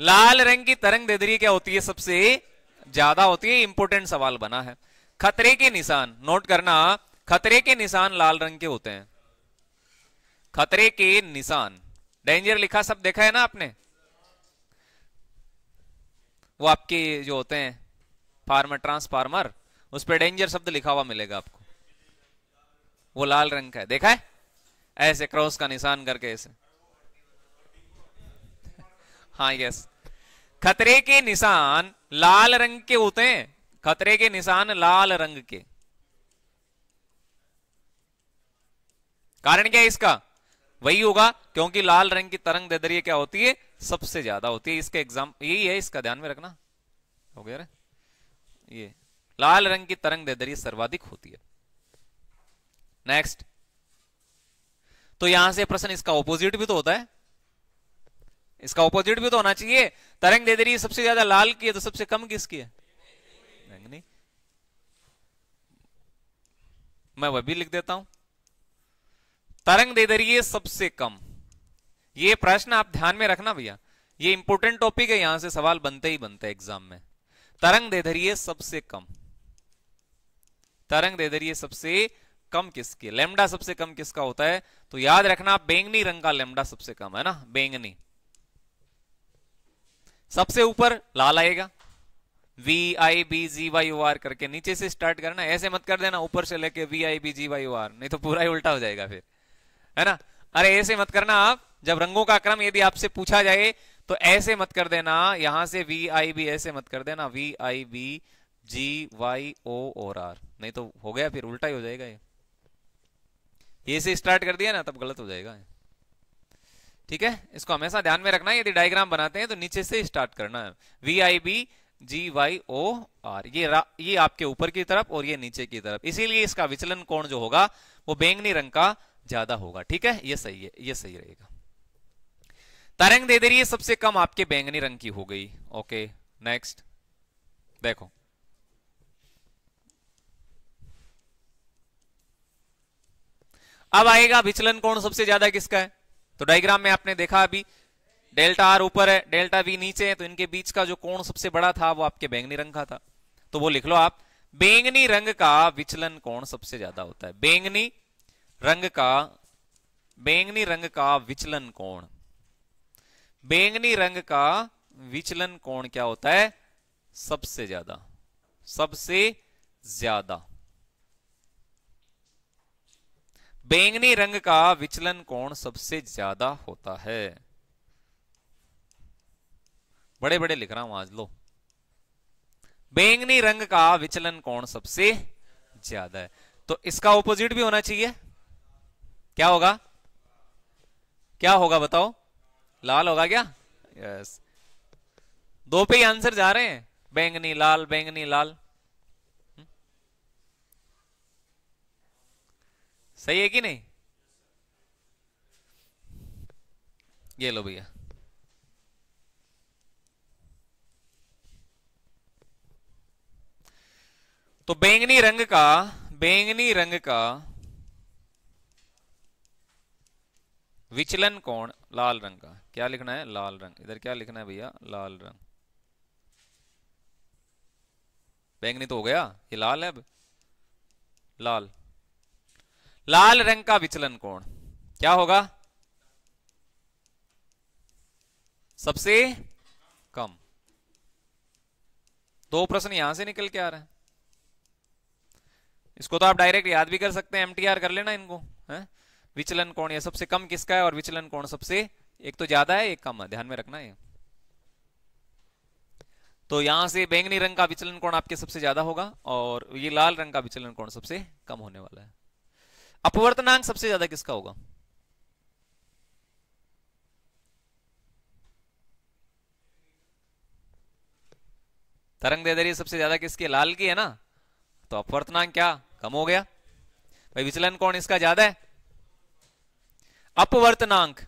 लाल रंग की तरंग दैर्ध्य क्या होती है? सबसे ज्यादा होती है। इंपोर्टेंट सवाल बना है। खतरे के निशान नोट करना, खतरे के निशान लाल रंग के होते हैं। खतरे के निशान, डेंजर लिखा सब देखा है ना आपने? वो आपके जो होते हैं फार्मर, ट्रांसफार्मर, उस पर डेंजर शब्द लिखा हुआ मिलेगा आपको। वो लाल रंग का है, देखा है? ऐसे क्रॉस का निशान करके ऐसे। हाँ, यस। खतरे के निशान लाल रंग के होते हैं। खतरे के निशान लाल रंग के। कारण क्या है इसका? वही होगा, क्योंकि लाल रंग की तरंग दैर्ध्य क्या होती है? सबसे ज्यादा होती है। इसका एग्जाम यही है, इसका ध्यान में रखना। हो गया रे? ये लाल रंग की तरंग दैर्ध्य सर्वाधिक होती है। नेक्स्ट। तो यहां से प्रश्न इसका ऑपोजिट भी तो होता है, इसका ऑपोजिट भी तो होना चाहिए। तरंग दैर्ध्य सबसे ज्यादा लाल की है, तो सबसे कम किसकी है? बैंगनी। मैं वह भी लिख देता हूं, तरंग दैर्ध्य सबसे कम। ये प्रश्न आप ध्यान में रखना भैया, ये इंपोर्टेंट टॉपिक है, यहां से सवाल बनते ही बनते हैं एग्जाम में। तरंग दैर्ध्य सबसे कम, तरंग दैर्ध्य सबसे कम किसकी? लैम्डा सबसे कम किसका होता है? तो याद रखना, बैंगनी रंग का लैम्डा सबसे कम है ना, बैंगनी। सबसे ऊपर लाल आएगा, VIBGYOR करके नीचे से स्टार्ट करना, ऐसे मत कर देना ऊपर से लेके VIBGYOR, नहीं तो पूरा ही उल्टा हो जाएगा फिर, है ना? अरे ऐसे मत करना आप, जब रंगों का क्रम यदि आपसे पूछा जाए तो ऐसे मत कर देना, यहां से VIB ऐसे मत कर देना, VIBGYO और R, नहीं तो हो गया फिर उल्टा ही हो जाएगा। ये से स्टार्ट कर दिया ना तब गलत हो जाएगा। ठीक है, इसको हमेशा ध्यान में रखना है, यदि डायग्राम बनाते हैं तो नीचे से स्टार्ट करना है। VIBGYOR, ये आपके ऊपर की तरफ और ये नीचे की तरफ, इसीलिए इसका विचलन कोण जो होगा वो बैंगनी रंग का ज्यादा होगा। ठीक है, ये सही है, ये सही रहेगा। तरंग दैर्ध्य सबसे कम आपके बैंगनी रंग की हो गई। ओके, नेक्स्ट देखो, अब आएगा विचलन कोण सबसे ज्यादा किसका है? तो डायग्राम में आपने देखा अभी, डेल्टा आर ऊपर है, डेल्टा वी नीचे है, तो इनके बीच का जो कोण सबसे बड़ा था वो आपके बैंगनी रंग का था। तो वो लिख लो आप, बैंगनी रंग का विचलन कोण सबसे ज्यादा होता है। बैंगनी रंग का, बैंगनी रंग का विचलन कोण, बैंगनी रंग का विचलन कोण क्या होता है? सबसे ज्यादा, सबसे ज्यादा। बैंगनी रंग का विचलन कोण सबसे ज्यादा होता है। बड़े बड़े लिख रहा हूं आज, लो, बैंगनी रंग का विचलन कोण सबसे ज्यादा है। तो इसका ऑपोजिट भी होना चाहिए, क्या होगा? क्या होगा बताओ? लाल होगा क्या? यस, दो पे ही आंसर जा रहे हैं, बैंगनी लाल, बैंगनी लाल। सही है कि नहीं? ये लो भैया, तो बैंगनी रंग का, बैंगनी रंग का विचलन कोण लाल रंग का, क्या लिखना है? लाल रंग। इधर क्या लिखना है भैया? लाल रंग। बैंगनी तो हो गया, ये लाल है अब। लाल, लाल रंग का विचलन कोण क्या होगा? सबसे कम। दो प्रश्न यहां से निकल के आ रहे हैं। इसको तो आप डायरेक्ट याद भी कर सकते हैं, एमटीआर कर लेना इनको है? विचलन कोण ये सबसे कम किसका है, और विचलन कोण सबसे, एक तो ज्यादा है एक कम है, ध्यान में रखना है। तो यहां से बैंगनी रंग का विचलन कोण आपके सबसे ज्यादा होगा, और ये लाल रंग का विचलन कोण सबसे कम होने वाला है। अपवर्तनांक सबसे ज्यादा किसका होगा? तरंग दैर्ध्य सबसे ज्यादा किसकी? लाल की है ना, तो अपवर्तनांक क्या कम हो गया भाई, विचलन कोण इसका ज्यादा है। अपवर्तनांक,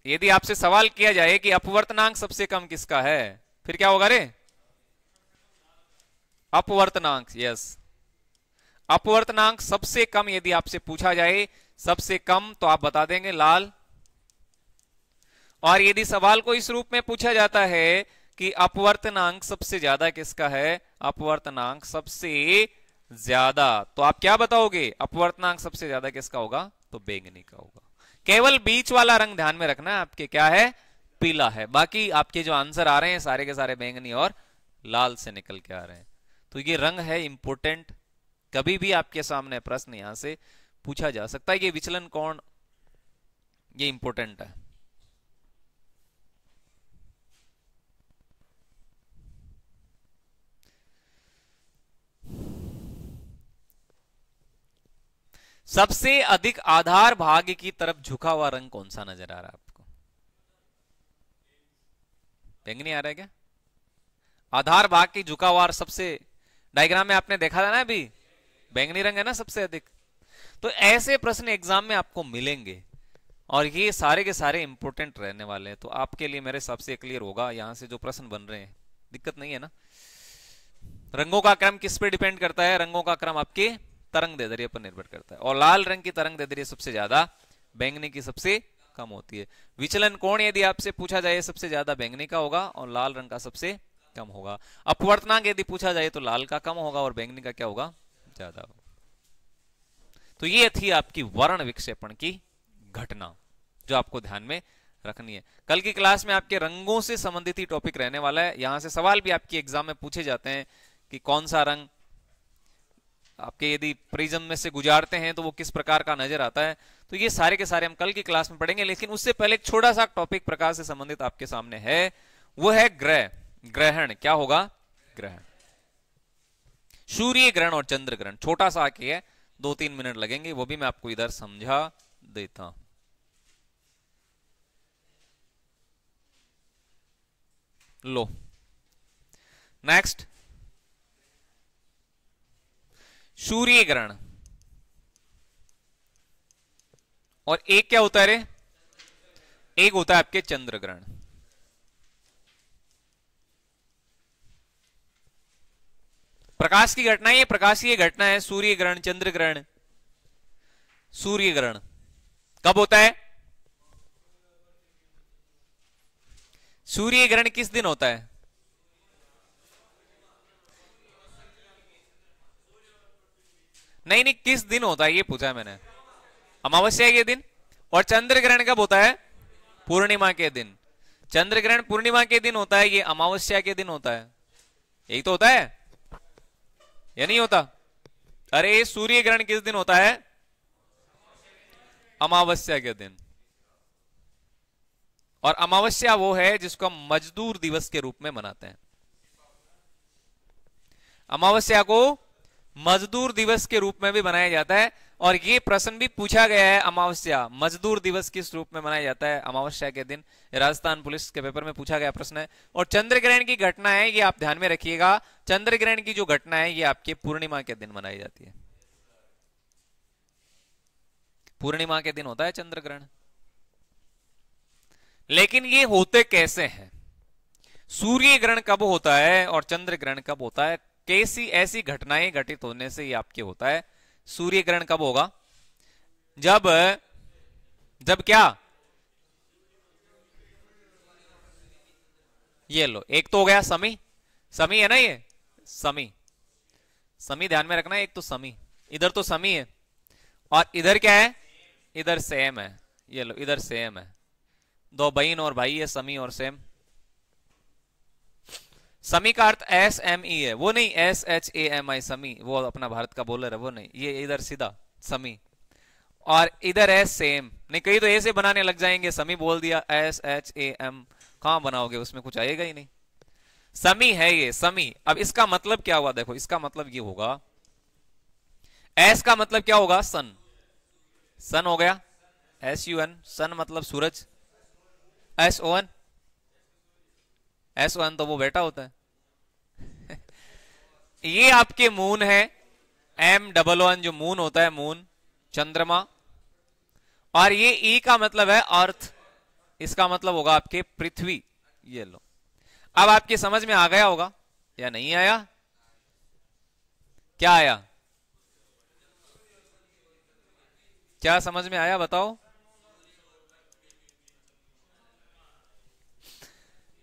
यदि आपसे सवाल किया जाए कि अपवर्तनांक सबसे कम किसका है, फिर क्या होगा रे? अपवर्तनांक, यस, अपवर्तनांक सबसे कम यदि आपसे पूछा जाए सबसे कम, तो आप बता देंगे लाल। और यदि सवाल को इस रूप में पूछा जाता है कि अपवर्तनांक सबसे ज्यादा किसका है, अपवर्तनांक सबसे ज्यादा, तो आप क्या बताओगे? अपवर्तनांक सबसे ज्यादा किसका होगा? तो बैंगनी का होगा। केवल बीच वाला रंग ध्यान में रखना है, आपके क्या है? पीला है। बाकी आपके जो आंसर आ रहे हैं सारे के सारे बैंगनी और लाल से निकल के आ रहे हैं। तो ये रंग है इंपोर्टेंट, कभी भी आपके सामने प्रश्न यहां से पूछा जा सकता है। ये विचलन कोण ये इंपोर्टेंट है। सबसे अधिक आधार भाग की तरफ झुका हुआ रंग कौन सा नजर आ रहा है आपको? बैंगनी आ रहा है क्या? आधार भाग की झुका हुआ, सबसे डायग्राम में आपने देखा था ना अभी, बैंगनी रंग है ना सबसे अधिक। तो ऐसे प्रश्न एग्जाम में आपको मिलेंगे, और ये सारे के सारे इंपोर्टेंट रहने वाले हैं। तो आपके लिए मेरे हिसाब से क्लियर होगा, यहां से जो प्रश्न बन रहे हैं, दिक्कत नहीं है ना। रंगों का क्रम किस पे डिपेंड करता है? रंगों का क्रम आपके तरंग दैर्ध्य पर निर्भर करता है, और लाल रंग की तरंग दैर्ध्य सबसे ज्यादा, बैंगनी की सबसे कम होती है। विचलन कोण यदि आपसे पूछा जाए सबसे ज्यादा बैंगनी का होगा, और लाल रंग का सबसे कम होगा। अपवर्तनांक यदि पूछा जाए तो लाल का कम होगा और बैंगनी का क्या होगा? ज्यादा होगा। तो ये थी आपकी वर्ण विक्षेपण की घटना, जो आपको ध्यान में रखनी है। कल की क्लास में आपके रंगों से संबंधित ही टॉपिक रहने वाला है। यहां से सवाल भी आपके एग्जाम में पूछे जाते हैं कि कौन सा रंग आपके यदि प्रिज्म में से गुजारते हैं तो वो किस प्रकार का नजर आता है। तो ये सारे के सारे हम कल की क्लास में पढ़ेंगे, लेकिन उससे पहले एक छोटा सा टॉपिक प्रकाश से संबंधित आपके सामने है, वो है ग्रहण। क्या होगा? ग्रहण, सूर्य ग्रहण और चंद्र ग्रहण। छोटा सा आके है, 2-3 मिनट लगेंगे, वो भी मैं आपको इधर समझा देता हूं। लो नेक्स्ट, सूर्य ग्रहण, और एक क्या होता है रे? एक होता है आपके चंद्र ग्रहण। प्रकाश की घटना, ये प्रकाशीय घटना है, सूर्य ग्रहण, चंद्र ग्रहण। सूर्य ग्रहण कब होता है? सूर्य ग्रहण किस दिन होता है? नहीं नहीं, किस दिन होता है ये पूछा है मैंने। अमावस्या के दिन। और चंद्र ग्रहण कब होता है? पूर्णिमा के दिन। चंद्र ग्रहण पूर्णिमा के दिन होता है, ये अमावस्या के दिन होता है। यही तो होता है या नहीं होता? अरे सूर्य ग्रहण किस दिन होता है? अमावस्या के दिन। और अमावस्या वो है जिसको हम मजदूर दिवस के रूप में मनाते हैं। अमावस्या को मजदूर दिवस के रूप में भी मनाया जाता है, और ये प्रश्न भी पूछा गया है, अमावस्या मजदूर दिवस किस रूप में मनाया जाता है? अमावस्या के दिन। राजस्थान पुलिस के पेपर में पूछा गया प्रश्न है। और चंद्र ग्रहण की घटना है, ये आप ध्यान में रखिएगा, चंद्र ग्रहण की जो घटना है ये आपके पूर्णिमा के दिन मनाई जाती है। पूर्णिमा के दिन होता है चंद्र ग्रहण। लेकिन ये होते कैसे हैं? सूर्य ग्रहण कब होता है और चंद्र ग्रहण कब होता है? कैसी ऐसी घटनाएं घटित होने से ये आपके होता है? सूर्य ग्रहण कब होगा? जब क्या? ये लो, एक तो हो गया समी है ना ये, समी, समी ध्यान में रखना, एक तो समी, इधर तो समी है और इधर क्या है, इधर सेम है, ये लो इधर सेम है, दो बहन और भाई है, समी और सेम। समी का अर्थ एस एम ई है, वो नहीं एस एच ए एम आई समी, वो अपना भारत का बॉलर है, वो नहीं, ये इधर सीधा समी, और इधर है सेम। नहीं कहीं तो ऐसे बनाने लग जाएंगे, समी बोल दिया एस एच ए एम, कहां बनाओगे, उसमें कुछ आएगा ही नहीं। समी है ये, समी। अब इसका मतलब क्या हुआ, देखो इसका मतलब ये होगा, एस का मतलब क्या होगा, सन, सन हो गया, एस यू एन, सन मतलब सूरज, S O N, S O N तो वो बेटा होता है ये आपके मून है, एम डबल ओ एन जो मून होता है, मून चंद्रमा, और ये ई का मतलब है अर्थ, इसका मतलब होगा आपके पृथ्वी। ये लो, अब आपके समझ में आ गया होगा या नहीं आया, क्या आया, क्या समझ में आया बताओ।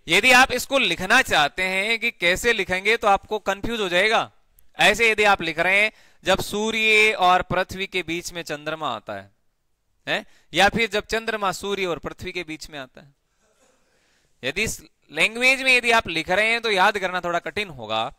यदि आप इसको लिखना चाहते हैं कि कैसे लिखेंगे तो आपको कंफ्यूज हो जाएगा। ऐसे यदि आप लिख रहे हैं जब सूर्य और पृथ्वी के बीच में चंद्रमा आता है? या फिर जब चंद्रमा सूर्य और पृथ्वी के बीच में आता है। यदि लैंग्वेज में यदि आप लिख रहे हैं तो याद करना थोड़ा कठिन होगा,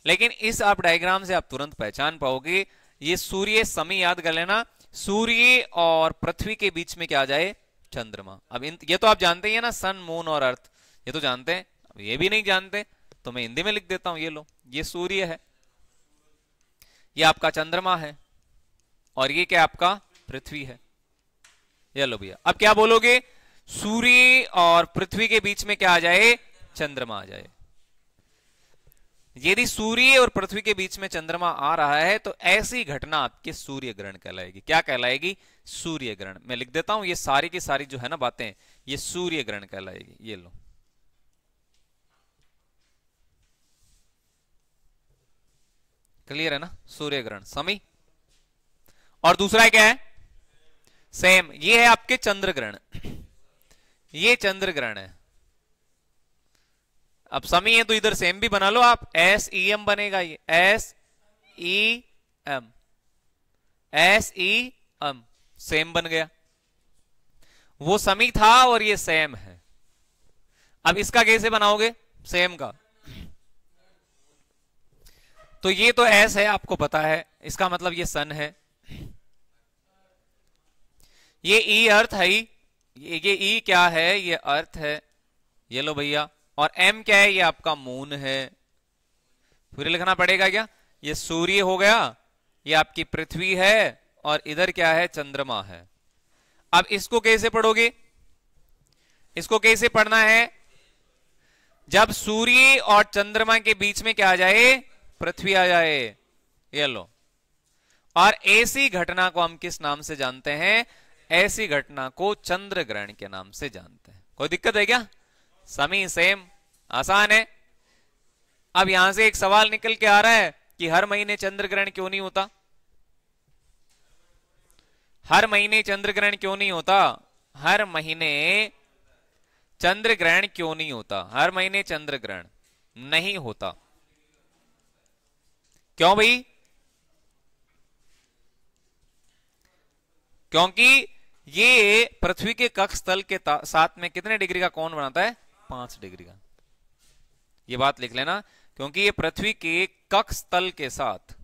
लेकिन इस आप डायग्राम से आप तुरंत पहचान पाओगे। ये सूर्य समी याद कर लेना, सूर्य और पृथ्वी के बीच में क्या आ जाए, चंद्रमा। अब ये तो आप जानते ही है ना, सन मून और अर्थ, ये तो जानते हैं। अब ये भी नहीं जानते तो मैं हिंदी में लिख देता हूं। ये लो, ये सूर्य है, ये आपका चंद्रमा है, और ये क्या आपका पृथ्वी है। ये लो भैया, अब क्या बोलोगे, सूर्य और पृथ्वी के बीच में क्या आ जाए, चंद्रमा आ जाए। यदि सूर्य और पृथ्वी के बीच में चंद्रमा आ रहा है तो ऐसी घटना आपके सूर्य ग्रहण कहलाएगी। क्या कहलाएगी, सूर्य ग्रहण। मैं लिख देता हूं, ये सारी की सारी जो है ना बातें, ये सूर्य ग्रहण कहलाएगी। ये लो, क्लियर है ना, सूर्य ग्रहण समी। और दूसरा क्या है, सेम, ये है आपके चंद्र ग्रहण, ये चंद्र ग्रहण है। अब समी है तो इधर सेम भी बना लो आप, एस ई एम बनेगा, ये S E M, S E M, same बन गया। वो समी था और ये सेम है। अब इसका कैसे बनाओगे, सेम का, तो ये तो एस है, आपको पता है, इसका मतलब ये सन है, ये ई अर्थ है, ये ई क्या है, ये अर्थ है। ये लो भैया, और एम क्या है, ये आपका मून है। फिर लिखना पड़ेगा क्या, ये सूर्य हो गया, ये आपकी पृथ्वी है, और इधर क्या है, चंद्रमा है। अब इसको कैसे पढ़ोगे, इसको कैसे पढ़ना है, जब सूर्य और चंद्रमा के बीच में क्या आ जाए, पृथ्वी आ जाए। ये लो, और ऐसी घटना को हम किस नाम से जानते हैं, ऐसी घटना को चंद्र ग्रहण के नाम से जानते हैं। कोई दिक्कत है क्या, समी सेम, आसान है। अब यहां से एक सवाल निकल के आ रहा है कि हर महीने चंद्र ग्रहण क्यों नहीं होता, हर महीने चंद्र ग्रहण क्यों नहीं होता, हर महीने चंद्र ग्रहण क्यों नहीं होता, हर महीने चंद्र ग्रहण नहीं होता। क्यों भाई, क्योंकि ये पृथ्वी के कक्ष तल के साथ में कितने डिग्री का कोण बनाता है, 5 डिग्री का। ये बात लिख लेना, क्योंकि ये पृथ्वी के कक्ष तल के साथ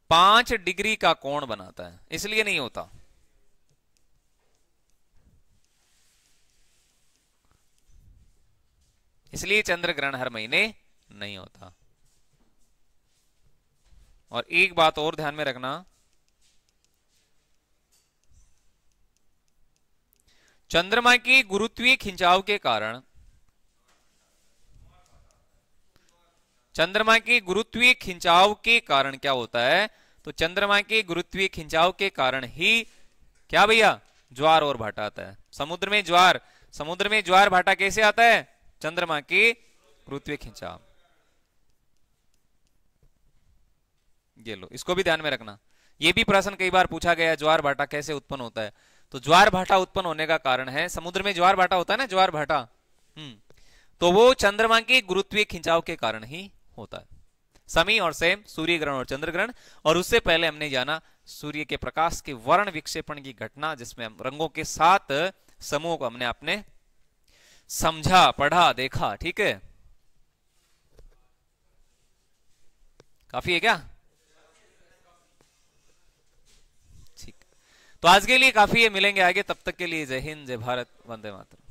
5 डिग्री का कोण बनाता है, इसलिए नहीं होता। इसलिए चंद्र ग्रहण हर महीने नहीं होता। और एक बात और ध्यान में रखना, चंद्रमा की गुरुत्वीय खिंचाव के कारण, चंद्रमा के गुरुत्वीय खिंचाव के कारण क्या होता है, तो चंद्रमा के गुरुत्वीय खिंचाव के कारण ही क्या भैया, ज्वार और भाटा आता है। समुद्र में ज्वार, समुद्र में ज्वार भाटा कैसे आता है, चंद्रमा के गुरुत्वीय खिंचाव। ये लो, इसको भी ध्यान में रखना। ये भी प्रश्न कई बार पूछा गया, ज्वार भाटा कैसे उत्पन्न होता है। तो ज्वार भाटा उत्पन्न होने का कारण है, समुद्र में ज्वार भाटा होता है ना, ज्वार भाटा, तो वो चंद्रमा के गुरुत्वीय खिंचाव के कारण ही होता है। समी और सेम, सूर्य ग्रहण और चंद्र ग्रहण। और उससे पहले हमने जाना सूर्य के प्रकाश के वर्ण विक्षेपण की घटना, जिसमें हम रंगों के 7 समूहों को हमने आपने समझा, पढ़ा, देखा। ठीक है, काफी है क्या? ठीक, तो आज के लिए काफी है, मिलेंगे आगे, तब तक के लिए जय हिंद, जय भारत, वंदे मातरम।